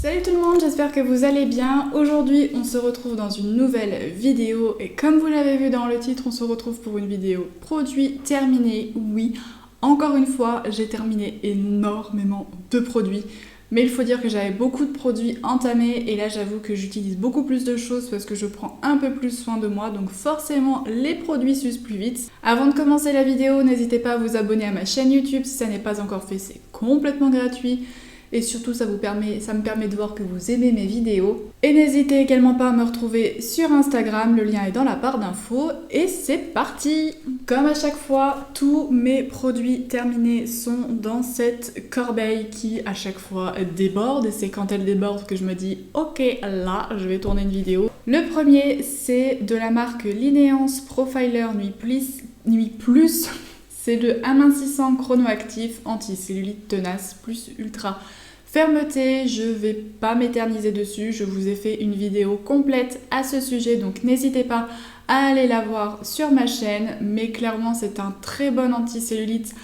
Salut tout le monde, j'espère que vous allez bien. Aujourd'hui, on se retrouve dans une nouvelle vidéo et comme vous l'avez vu dans le titre, on se retrouve pour une vidéo produit terminé. Oui, encore une fois, j'ai terminé énormément de produits. Mais il faut dire que j'avais beaucoup de produits entamés et là j'avoue que j'utilise beaucoup plus de choses parce que je prends un peu plus soin de moi, donc forcément les produits s'usent plus vite. Avant de commencer la vidéo, n'hésitez pas à vous abonner à ma chaîne YouTube si ça n'est pas encore fait, c'est complètement gratuit. Et surtout ça me permet de voir que vous aimez mes vidéos. Et n'hésitez également pas à me retrouver sur Instagram, le lien est dans la barre d'infos. Et c'est parti! Comme à chaque fois, tous mes produits terminés sont dans cette corbeille qui à chaque fois déborde. Et c'est quand elle déborde que je me dis ok là je vais tourner une vidéo. Le premier c'est de la marque Linéance Profiler Nuit Plus. C'est le amincissant chronoactif anti-cellulite tenace plus ultra fermeté. Je vais pas m'éterniser dessus, je vous ai fait une vidéo complète à ce sujet, donc n'hésitez pas à aller la voir sur ma chaîne. Mais clairement c'est un très bon anti-cellulite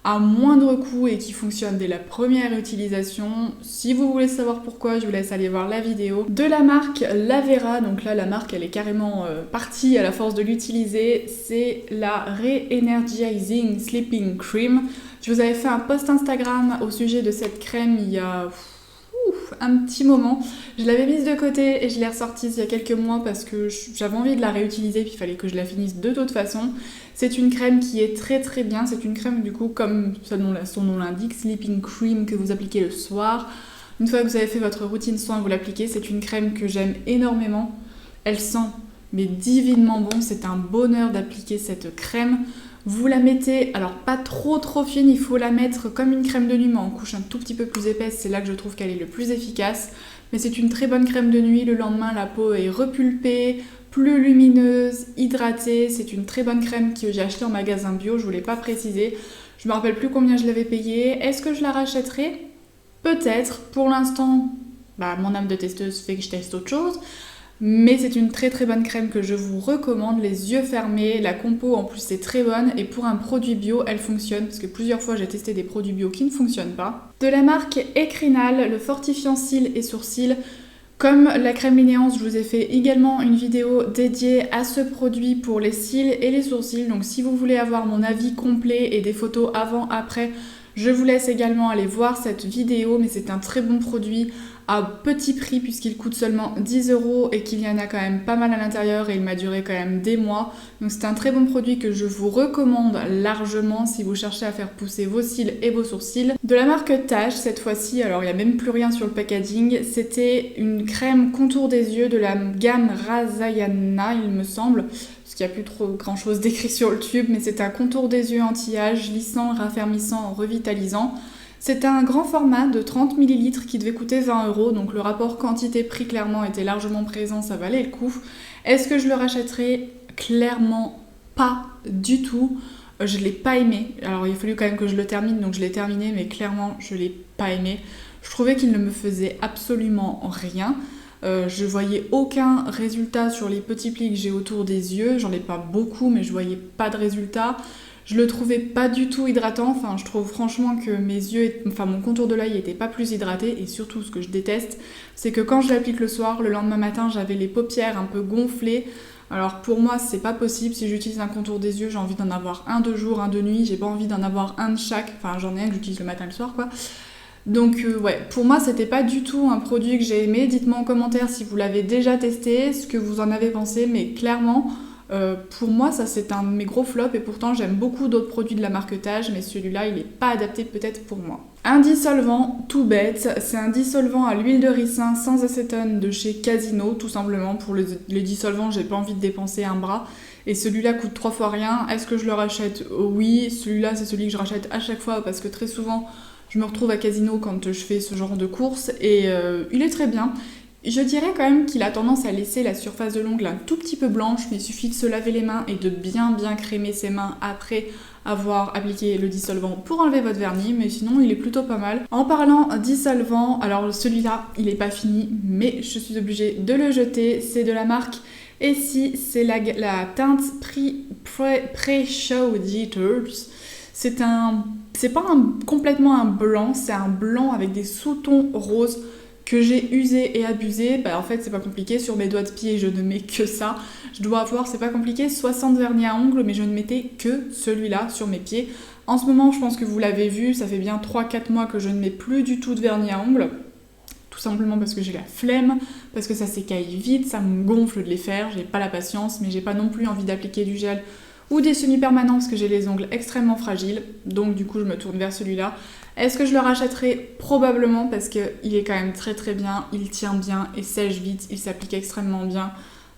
à moindre coût et qui fonctionne dès la première utilisation. Si vous voulez savoir pourquoi, je vous laisse aller voir la vidéo. De la marque Lavera, donc là la marque elle est carrément partie à la force de l'utiliser, c'est la Re-Energizing Sleeping Cream. Je vous avais fait un post Instagram au sujet de cette crème il y a un petit moment. Je l'avais mise de côté et je l'ai ressortie il y a quelques mois parce que j'avais envie de la réutiliser puis il fallait que je la finisse de toute façon. C'est une crème qui est très très bien, c'est une crème du coup comme son nom l'indique, Sleeping Cream que vous appliquez le soir. Une fois que vous avez fait votre routine soin, vous l'appliquez, c'est une crème que j'aime énormément. Elle sent mais divinement bon, c'est un bonheur d'appliquer cette crème. Vous la mettez, alors pas trop fine, il faut la mettre comme une crème de nuit mais en couche un tout petit peu plus épaisse, c'est là que je trouve qu'elle est le plus efficace. Mais c'est une très bonne crème de nuit, le lendemain la peau est repulpée, plus lumineuse, hydratée. C'est une très bonne crème que j'ai achetée en magasin bio, je ne vous l'ai pas précisé. Je me rappelle plus combien je l'avais payée. Est-ce que je la rachèterai? Peut-être. Pour l'instant, mon âme de testeuse fait que je teste autre chose. Mais c'est une très très bonne crème que je vous recommande, les yeux fermés, la compo en plus c'est très bonne et pour un produit bio elle fonctionne parce que plusieurs fois j'ai testé des produits bio qui ne fonctionnent pas. De la marque Ecrinal, le fortifiant cils et sourcils. Comme la crème Linéance, je vous ai fait également une vidéo dédiée à ce produit pour les cils et les sourcils. Donc si vous voulez avoir mon avis complet et des photos avant-après, je vous laisse également aller voir cette vidéo. Mais c'est un très bon produit à petit prix puisqu'il coûte seulement 10 € et qu'il y en a quand même pas mal à l'intérieur et il m'a duré quand même des mois. Donc c'est un très bon produit que je vous recommande largement si vous cherchez à faire pousser vos cils et vos sourcils. De la marque Tache cette fois-ci, alors il n'y a même plus rien sur le packaging, c'était une crème contour des yeux de la gamme Razayana il me semble. Parce qu'il n'y a plus trop grand chose d'écrit sur le tube, mais c'est un contour des yeux anti-âge, lissant, raffermissant, revitalisant. C'est un grand format de 30 ml qui devait coûter 20 €, donc le rapport quantité-prix clairement était largement présent, ça valait le coup. Est-ce que je le rachèterai? Clairement pas du tout. Je l'ai pas aimé. Alors il a fallu quand même que je le termine, donc je l'ai terminé, mais clairement je l'ai pas aimé. Je trouvais qu'il ne me faisait absolument rien. Je voyais aucun résultat sur les petits plis que j'ai autour des yeux. J'en ai pas beaucoup, mais je voyais pas de résultat. Je le trouvais pas du tout hydratant, enfin je trouve franchement que mon contour de l'œil était pas plus hydraté et surtout ce que je déteste, c'est que quand je l'applique le soir, le lendemain matin j'avais les paupières un peu gonflées. Alors pour moi c'est pas possible, si j'utilise un contour des yeux j'ai envie d'en avoir un de jour, un de nuit, j'ai pas envie d'en avoir un de chaque, enfin j'en ai un que j'utilise le matin et le soir quoi. Donc ouais, pour moi c'était pas du tout un produit que j'ai aimé, dites-moi en commentaire si vous l'avez déjà testé, ce que vous en avez pensé, mais clairement... pour moi ça c'est un de mes gros flops et pourtant j'aime beaucoup d'autres produits de la marque Tage mais celui-là il n'est pas adapté peut-être pour moi. Un dissolvant tout bête, c'est un dissolvant à l'huile de ricin sans acétone de chez Casino tout simplement. Pour les dissolvants j'ai pas envie de dépenser un bras et celui-là coûte 3 fois rien. Est-ce que je le rachète? Oui, celui-là c'est celui que je rachète à chaque fois parce que très souvent je me retrouve à Casino quand je fais ce genre de courses et il est très bien. Je dirais quand même qu'il a tendance à laisser la surface de l'ongle un tout petit peu blanche, mais il suffit de se laver les mains et de bien crémer ses mains après avoir appliqué le dissolvant pour enlever votre vernis, mais sinon il est plutôt pas mal. En parlant dissolvant, alors celui-là il est pas fini, mais je suis obligée de le jeter, c'est de la marque Essie, c'est la teinte Pre-Show Jitters. C'est pas complètement un blanc, c'est un blanc avec des sous-tons roses que j'ai usé et abusé. Bah en fait c'est pas compliqué, sur mes doigts de pied je ne mets que ça. Je dois avoir, c'est pas compliqué, 60 vernis à ongles, mais je ne mettais que celui-là sur mes pieds. En ce moment je pense que vous l'avez vu, ça fait bien 3-4 mois que je ne mets plus du tout de vernis à ongles. Tout simplement parce que j'ai la flemme, parce que ça s'écaille vite, ça me gonfle de les faire, j'ai pas la patience, mais j'ai pas non plus envie d'appliquer du gel ou des semi-permanents parce que j'ai les ongles extrêmement fragiles, donc du coup je me tourne vers celui-là. Est-ce que je le rachèterai? Probablement, parce qu'il est quand même très très bien, il tient bien et sèche vite, il s'applique extrêmement bien.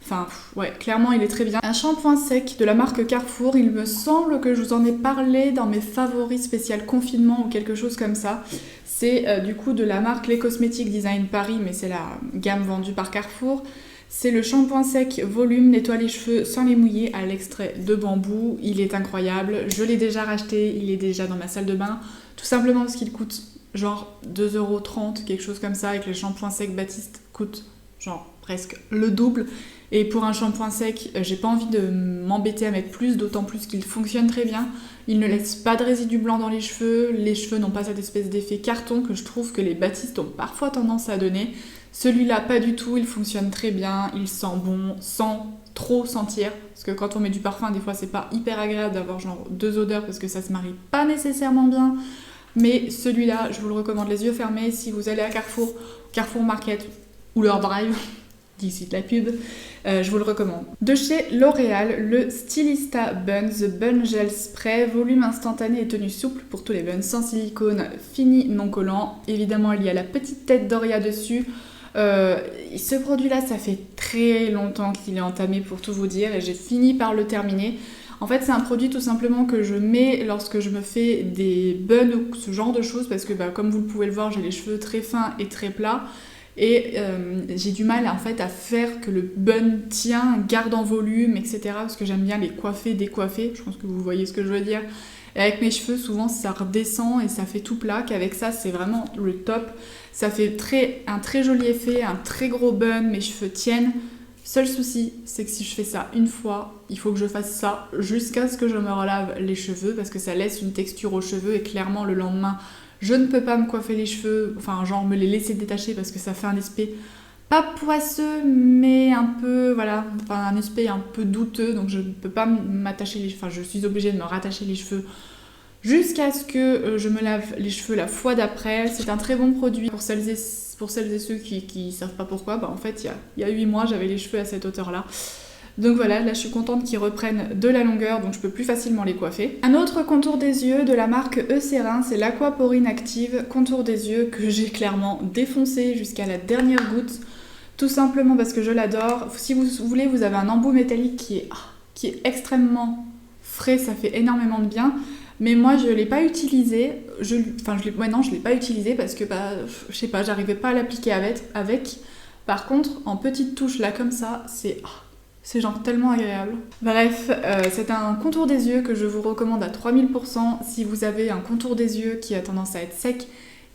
Enfin, ouais, clairement il est très bien. Un shampoing sec de la marque Carrefour, il me semble que je vous en ai parlé dans mes favoris spécial confinement ou quelque chose comme ça. C'est du coup de la marque Les Cosmétiques Design Paris, mais c'est la gamme vendue par Carrefour. C'est le shampoing sec volume nettoie les cheveux sans les mouiller à l'extrait de bambou. Il est incroyable, je l'ai déjà racheté, il est déjà dans ma salle de bain. Tout simplement parce qu'il coûte genre 2,30 €, quelque chose comme ça, et que le shampoing sec Baptiste coûte genre presque le double. Et pour un shampoing sec, j'ai pas envie de m'embêter à mettre plus, d'autant plus qu'il fonctionne très bien. Il ne laisse pas de résidus blancs dans les cheveux n'ont pas cette espèce d'effet carton que je trouve que les Baptiste ont parfois tendance à donner. Celui-là, pas du tout, il fonctionne très bien, il sent bon, sans trop sentir. Parce que quand on met du parfum, des fois c'est pas hyper agréable d'avoir genre 2 odeurs parce que ça se marie pas nécessairement bien. Mais celui-là, je vous le recommande les yeux fermés. Si vous allez à Carrefour, Carrefour Market ou leur Drive, d'ici de la pub, je vous le recommande. De chez L'Oréal, le Stylista Bun, The Bun Gel Spray, volume instantané et tenue souple pour tous les buns sans silicone, fini, non collant. Évidemment, il y a la petite tête d'Oria dessus. Ce produit-là, ça fait très longtemps qu'il est entamé pour tout vous dire et j'ai fini par le terminer. En fait, c'est un produit tout simplement que je mets lorsque je me fais des buns ou ce genre de choses parce que comme vous le pouvez le voir, j'ai les cheveux très fins et très plats. Et j'ai du mal en fait à faire que le bun tient, garde en volume, etc. Parce que j'aime bien les coiffer, décoiffer. Je pense que vous voyez ce que je veux dire. Et avec mes cheveux, souvent ça redescend et ça fait tout plat. Qu'avec ça, c'est vraiment le top. Ça fait un très joli effet, un très gros bun. Mes cheveux tiennent. Seul souci, c'est que si je fais ça une fois, il faut que je fasse ça jusqu'à ce que je me relave les cheveux parce que ça laisse une texture aux cheveux et clairement le lendemain, je ne peux pas me coiffer les cheveux, enfin genre me les laisser détacher parce que ça fait un aspect pas poisseux mais un peu, voilà, enfin un aspect un peu douteux, donc je ne peux pas m'attacher les cheveux, enfin je suis obligée de me rattacher les cheveux jusqu'à ce que je me lave les cheveux la fois d'après. C'est un très bon produit pour celles et ceux qui savent pas pourquoi, en fait il y a 8 mois j'avais les cheveux à cette hauteur là. Donc voilà, là je suis contente qu'ils reprennent de la longueur, donc je peux plus facilement les coiffer. Un autre contour des yeux de la marque Eucerin, c'est l'Aquaporine Active contour des yeux que j'ai clairement défoncé jusqu'à la dernière goutte. Tout simplement parce que je l'adore. Si vous voulez, vous avez un embout métallique qui est extrêmement frais, ça fait énormément de bien. Mais moi je l'ai pas utilisé, je l'ai pas utilisé parce que je sais pas, j'arrivais pas à l'appliquer avec. Par contre, en petite touche là comme ça, c'est genre tellement agréable. Bref, c'est un contour des yeux que je vous recommande à 3000%. Si vous avez un contour des yeux qui a tendance à être sec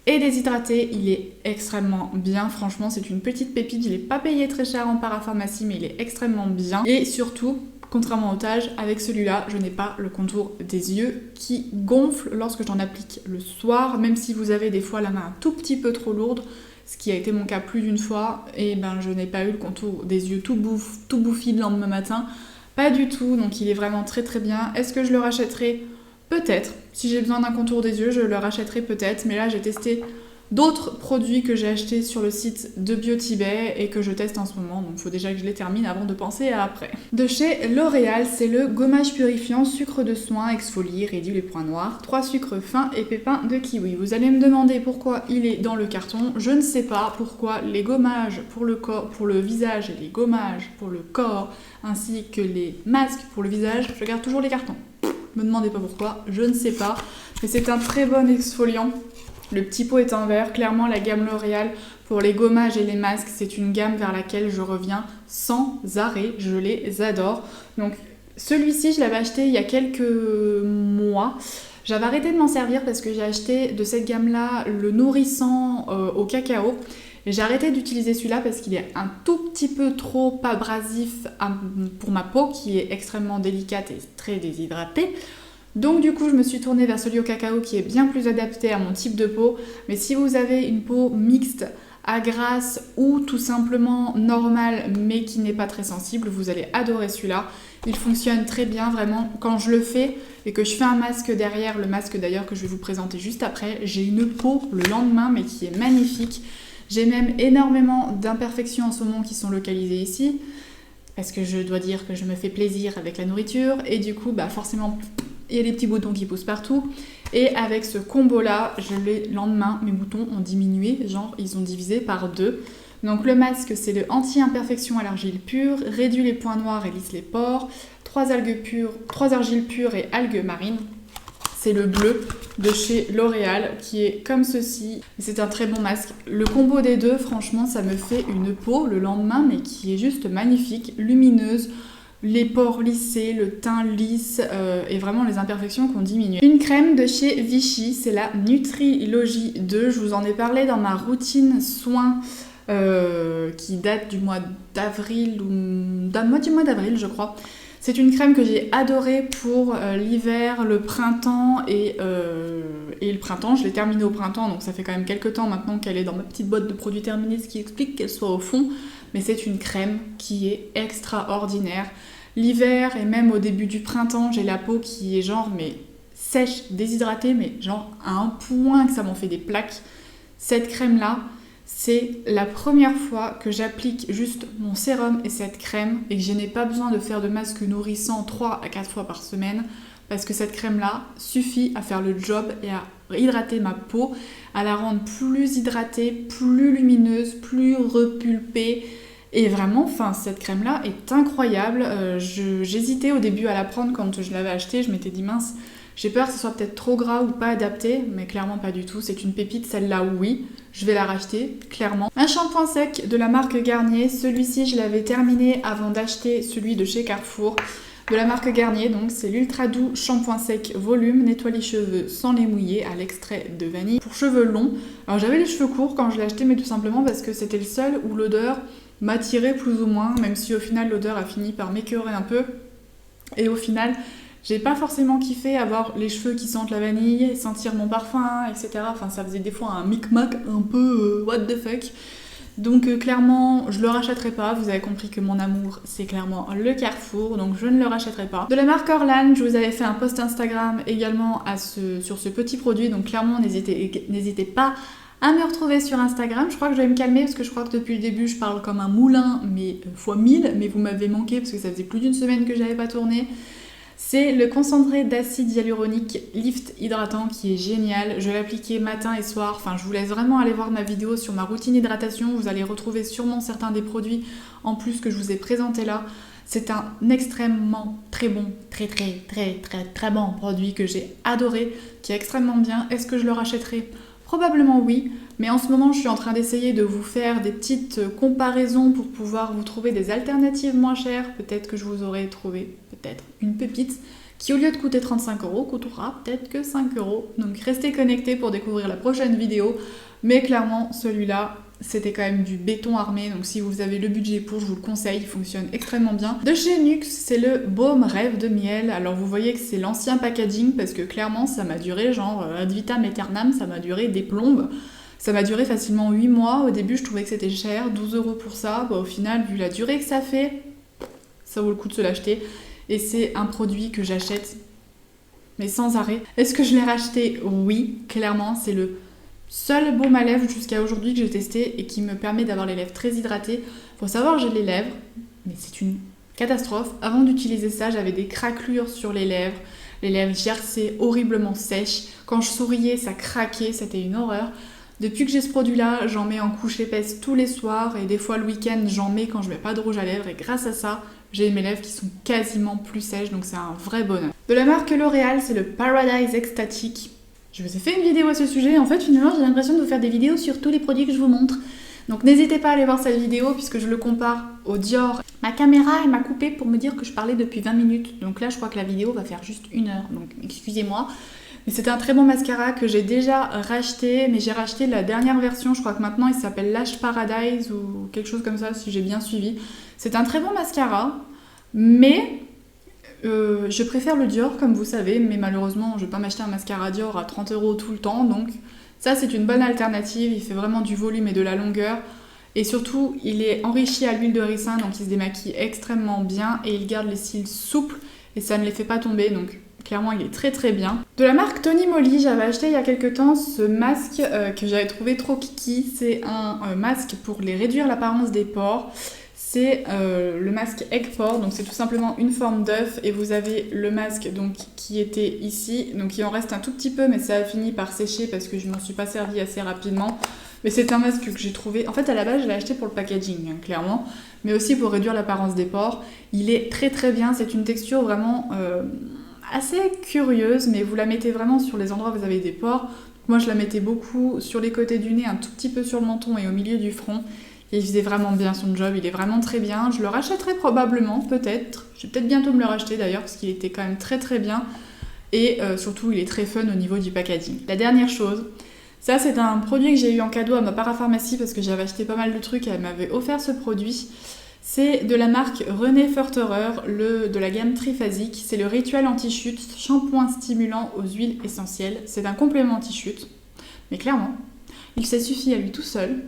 et déshydraté, il est extrêmement bien. Franchement, c'est une petite pépite. Je l'ai pas payé très cher en parapharmacie, mais il est extrêmement bien. Et surtout, contrairement au Tage, avec celui-là, je n'ai pas le contour des yeux qui gonfle lorsque j'en applique le soir, même si vous avez des fois la main un tout petit peu trop lourde, ce qui a été mon cas plus d'une fois, et je n'ai pas eu le contour des yeux tout bouffi le lendemain matin. Pas du tout, donc il est vraiment très très bien. Est-ce que je le rachèterai? Peut-être. Si j'ai besoin d'un contour des yeux, je le rachèterai peut-être, mais là j'ai testé d'autres produits que j'ai achetés sur le site de Biotibet et que je teste en ce moment, donc il faut déjà que je les termine avant de penser à après. De chez L'Oréal, c'est le gommage purifiant sucre de soin, exfolie, réduit les points noirs, 3 sucres fins et pépins de kiwi. Vous allez me demander pourquoi il est dans le carton. Je ne sais pas pourquoi les gommages pour le corps, pour le visage et les gommages pour le corps, ainsi que les masques pour le visage, je garde toujours les cartons. Me demandez pas pourquoi, je ne sais pas, mais c'est un très bon exfoliant. Le petit pot est en vert, clairement la gamme L'Oréal pour les gommages et les masques, c'est une gamme vers laquelle je reviens sans arrêt, je les adore. Donc celui-ci, je l'avais acheté il y a quelques mois. J'avais arrêté de m'en servir parce que j'ai acheté de cette gamme-là le nourrissant au cacao. Et j'ai arrêté d'utiliser celui-là parce qu'il est un tout petit peu trop abrasif pour ma peau qui est extrêmement délicate et très déshydratée. Donc du coup je me suis tournée vers celui au cacao qui est bien plus adapté à mon type de peau. Mais si vous avez une peau mixte à grasse ou tout simplement normal mais qui n'est pas très sensible, vous allez adorer celui-là. Il fonctionne très bien vraiment. Quand je le fais et que je fais un masque derrière, le masque d'ailleurs que je vais vous présenter juste après, j'ai une peau le lendemain mais qui est magnifique. J'ai même énormément d'imperfections en ce moment qui sont localisées ici parce que je dois dire que je me fais plaisir avec la nourriture et du coup bah forcément il y a des petits boutons qui poussent partout. Et avec ce combo là, le lendemain, mes boutons ont diminué, genre ils ont divisé par 2. Donc le masque, c'est le anti-imperfection à l'argile pure, réduit les points noirs et lisse les pores, 3 argiles pures et algues marines. C'est le bleu de chez L'Oréal qui est comme ceci. C'est un très bon masque. Le combo des deux, franchement, ça me fait une peau le lendemain, mais qui est juste magnifique, lumineuse. Les pores lissés, le teint lisse et vraiment les imperfections qu'on diminue. Une crème de chez Vichy, c'est la Nutrilogie 2. Je vous en ai parlé dans ma routine soins qui date du mois d'avril ou du mois d'avril je crois. C'est une crème que j'ai adorée pour l'hiver, le printemps et le printemps. Je l'ai terminée au printemps, donc ça fait quand même quelques temps maintenant qu'elle est dans ma petite boîte de produits terminés, ce qui explique qu'elle soit au fond. Mais c'est une crème qui est extraordinaire. L'hiver et même au début du printemps, j'ai la peau qui est genre mais sèche, déshydratée, mais genre à un point que ça m'en fait des plaques. Cette crème-là, c'est la première fois que j'applique juste mon sérum et cette crème et que je n'ai pas besoin de faire de masque nourrissant 3 à 4 fois par semaine parce que cette crème-là suffit à faire le job et à hydrater ma peau, à la rendre plus hydratée, plus lumineuse, plus repulpée. Et vraiment, enfin, cette crème-là est incroyable. J'hésitais au début à la prendre quand je l'avais achetée. Je m'étais dit mince, j'ai peur que ce soit peut-être trop gras ou pas adapté, mais clairement pas du tout. C'est une pépite, celle-là, oui. Je vais la racheter, clairement. Un shampoing sec de la marque Garnier. Celui-ci, je l'avais terminé avant d'acheter celui de chez Carrefour. De la marque Garnier, donc c'est l'Ultra Doux Shampoing Sec Volume, nettoie les cheveux sans les mouiller à l'extrait de vanille. Pour cheveux longs, alors j'avais les cheveux courts quand je l'ai acheté, mais tout simplement parce que c'était le seul où l'odeur m'attirait plus ou moins, même si au final l'odeur a fini par m'écœurer un peu. Et au final, j'ai pas forcément kiffé avoir les cheveux qui sentent la vanille, sentir mon parfum, etc. Enfin, ça faisait des fois un micmac un peu what the fuck. Donc clairement, je le rachèterai pas. Vous avez compris que mon amour, c'est clairement le Carrefour, donc je ne le rachèterai pas. De la marque Orlan, je vous avais fait un post Instagram également sur ce petit produit, donc clairement, n'hésitez pas à me retrouver sur Instagram. Je crois que je vais me calmer parce que je crois que depuis le début, je parle comme un moulin, mais fois 1000, mais vous m'avez manqué parce que ça faisait plus d'une semaine que j'avais pas tourné. C'est le concentré d'acide hyaluronique Lift Hydratant qui est génial. Je l'appliquais matin et soir. Enfin, je vous laisse vraiment aller voir ma vidéo sur ma routine hydratation. Vous allez retrouver sûrement certains des produits en plus que je vous ai présentés là. C'est un extrêmement très bon, très bon produit que j'ai adoré, qui est extrêmement bien. Est-ce que je le rachèterai ? Probablement oui, mais en ce moment je suis en train d'essayer de vous faire des petites comparaisons pour pouvoir vous trouver des alternatives moins chères. Peut-être que je vous aurai trouvé une pépite qui au lieu de coûter 35 € coûtera peut-être que 5 €. Donc restez connectés pour découvrir la prochaine vidéo. Mais clairement celui-là c'était quand même du béton armé, donc si vous avez le budget pour, je vous le conseille, il fonctionne extrêmement bien. De chez NYX, c'est le Baume Rêve de Miel. Alors vous voyez que c'est l'ancien packaging parce que clairement ça m'a duré genre ad vitam aeternam, ça m'a duré des plombes. Ça m'a duré facilement 8 mois. Au début je trouvais que c'était cher, 12 € pour ça. Bah, au final, vu la durée que ça fait, ça vaut le coup de se l'acheter. Et c'est un produit que j'achète mais sans arrêt. Est-ce que je l'ai racheté ? Oui, clairement, c'est le seul baume à lèvres jusqu'à aujourd'hui que j'ai testé et qui me permet d'avoir les lèvres très hydratées. Faut savoir, j'ai les lèvres, mais c'est une catastrophe. Avant d'utiliser ça, j'avais des craquelures sur les lèvres gercées, horriblement sèches. Quand je souriais, ça craquait, c'était une horreur. Depuis que j'ai ce produit-là, j'en mets en couche épaisse tous les soirs et des fois le week-end, j'en mets quand je mets pas de rouge à lèvres et grâce à ça, j'ai mes lèvres qui sont quasiment plus sèches, donc c'est un vrai bonheur. De la marque L'Oréal, c'est le Paradise Extatic. Je vous ai fait une vidéo à ce sujet. En fait, finalement, j'ai l'impression de vous faire des vidéos sur tous les produits que je vous montre. Donc n'hésitez pas à aller voir cette vidéo puisque je le compare au Dior. Ma caméra, elle m'a coupé pour me dire que je parlais depuis 20 minutes. Donc là, je crois que la vidéo va faire juste 1 heure. Donc excusez-moi. Mais c'était un très bon mascara que j'ai déjà racheté. Mais j'ai racheté la dernière version. Je crois que maintenant, il s'appelle Lash Paradise ou quelque chose comme ça, si j'ai bien suivi. C'est un très bon mascara. Mais Je préfère le Dior comme vous savez, mais malheureusement je vais pas m'acheter un mascara Dior à 30 € tout le temps, donc ça c'est une bonne alternative, il fait vraiment du volume et de la longueur. Et surtout, il est enrichi à l'huile de ricin, donc il se démaquille extrêmement bien et il garde les cils souples et ça ne les fait pas tomber, donc clairement il est très très bien. De la marque Tony Moly, j'avais acheté il y a quelques temps ce masque que j'avais trouvé trop kiki. C'est un masque pour les réduire l'apparence des pores. C'est le masque Egg Pore, donc c'est tout simplement une forme d'œuf et vous avez le masque donc, qui était ici. Donc il en reste un tout petit peu mais ça a fini par sécher parce que je m'en suis pas servi assez rapidement. Mais c'est un masque que j'ai trouvé, en fait à la base je l'ai acheté pour le packaging hein, clairement, mais aussi pour réduire l'apparence des pores. Il est très très bien, c'est une texture vraiment assez curieuse, mais vous la mettez vraiment sur les endroits où vous avez des pores. Moi je la mettais beaucoup sur les côtés du nez, un tout petit peu sur le menton et au milieu du front. Et il faisait vraiment bien son job, il est vraiment très bien. Je le rachèterai probablement, peut-être. Je vais peut-être bientôt me le racheter d'ailleurs, parce qu'il était quand même très très bien. Et surtout, il est très fun au niveau du packaging. La dernière chose, ça c'est un produit que j'ai eu en cadeau à ma parapharmacie, parce que j'avais acheté pas mal de trucs et elle m'avait offert ce produit. C'est de la marque René Ferterer, de la gamme triphasique. C'est le Rituel Anti-Chute, shampoing stimulant aux huiles essentielles. C'est un complément anti-chute, mais clairement, il s'est suffi à lui tout seul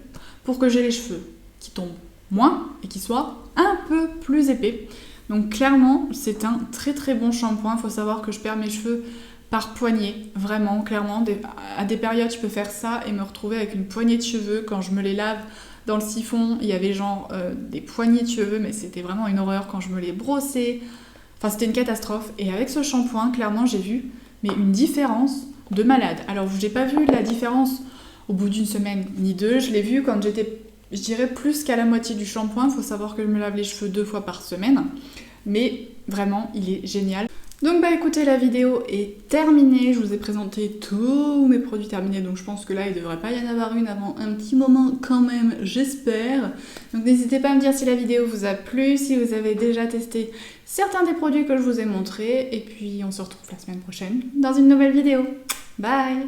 pour que j'ai les cheveux qui tombent moins et qui soient un peu plus épais. Donc clairement, c'est un très très bon shampoing. Il faut savoir que je perds mes cheveux par poignée, vraiment, clairement. À des périodes, je peux faire ça et me retrouver avec une poignée de cheveux. Quand je me les lave dans le siphon, il y avait genre des poignées de cheveux, mais c'était vraiment une horreur quand je me les brossais. Enfin, c'était une catastrophe. Et avec ce shampoing, clairement, j'ai vu une différence de malade. Alors, j'ai pas vu la différence au bout d'une semaine ni deux, je l'ai vu quand j'étais, je dirais, plus qu'à la moitié du shampoing. Il faut savoir que je me lave les cheveux 2 fois par semaine. Mais vraiment, il est génial. Donc bah écoutez, la vidéo est terminée. Je vous ai présenté tous mes produits terminés. Donc je pense que là, il ne devrait pas y en avoir une avant un petit moment quand même, j'espère. Donc n'hésitez pas à me dire si la vidéo vous a plu, si vous avez déjà testé certains des produits que je vous ai montrés. Et puis on se retrouve la semaine prochaine dans une nouvelle vidéo. Bye!